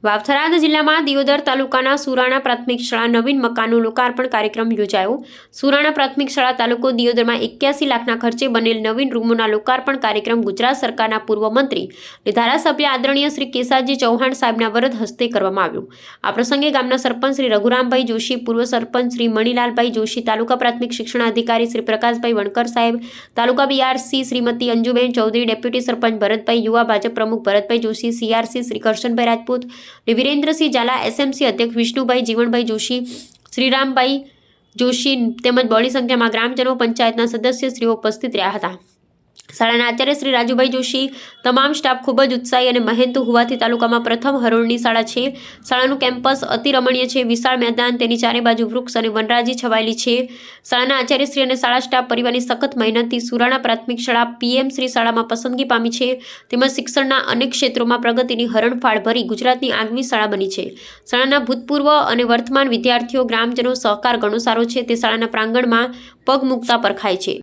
વાવથરાદ જિલ્લામાં દિયોદર તાલુકાના સુરાણા પ્રાથમિક શાળા નવીન મકાનનું લોકાર્પણ કાર્યક્રમ યોજાયો। સુરાણા પ્રાથમિક શાળા તાલુકો દિયોદરમાં 81 લાખના ખર્ચે બનેલ નવીન રૂમોના લોકાર્પણ કાર્યક્રમ ગુજરાત સરકારના પૂર્વ મંત્રી અને ધારાસભ્ય આદરણીય શ્રી કેસાજી ચૌહાણ સાહેબના વરદ હસ્તે કરવામાં આવ્યું। આ પ્રસંગે ગામના સરપંચ શ્રી રઘુરામભાઈ જોશી, પૂર્વ સરપંચ શ્રી મણિલાલભાઈ જોશી, તાલુકા પ્રાથમિક શિક્ષણ અધિકારી શ્રી પ્રકાશભાઈ વણકર સાહેબ, તાલુકા બીઆરસી શ્રીમતી અંજુબેન ચૌધરી, ડેપ્યુટી સરપંચ ભરતભાઈ, યુવા ભાજપ પ્રમુખ ભરતભાઈ જોશી, સીઆરસી શ્રી કરશનભાઈ રાજપૂત, વીरेन्द्रसिंह झाला, एसएमसी अध्यक्ष विष्णुभाई, जीवनभाई जोशी, श्रीरामभाई जोशी તેમજ બહોળી સંખ્યામાં ગ્રામજનો, પંચાયતના સદસ્યશ્રીઓ ઉપસ્થિત રહ્યા હતા। શાળાના આચાર્ય શ્રી રાજુભાઈ જોશી, તમામ સ્ટાફ ખૂબ જ ઉત્સાહી અને મહેનતુ હોવાથી તાલુકામાં પ્રથમ હરોળની શાળા છે। શાળાનું કેમ્પસ અતિ રમણીય છે, વિશાળ મેદાન, તેની ચારે બાજુ વૃક્ષ અને વનરાજી છવાયેલી છે। શાળાના આચાર્યશ્રી અને શાળા સ્ટાફ પરિવારની સખત મહેનતથી સુરાણા પ્રાથમિક શાળા પીએમ શ્રી શાળામાં પસંદગી પામી છે, તેમજ શિક્ષણના અનેક ક્ષેત્રોમાં પ્રગતિની હરણફાળ ભરી ગુજરાતની આગવી શાળા બની છે। શાળાના ભૂતપૂર્વ અને વર્તમાન વિદ્યાર્થીઓ, ગ્રામજનો સહકાર ઘણો સારો છે, તે શાળાના પ્રાંગણમાં પગ મૂકતા પરખાય છે।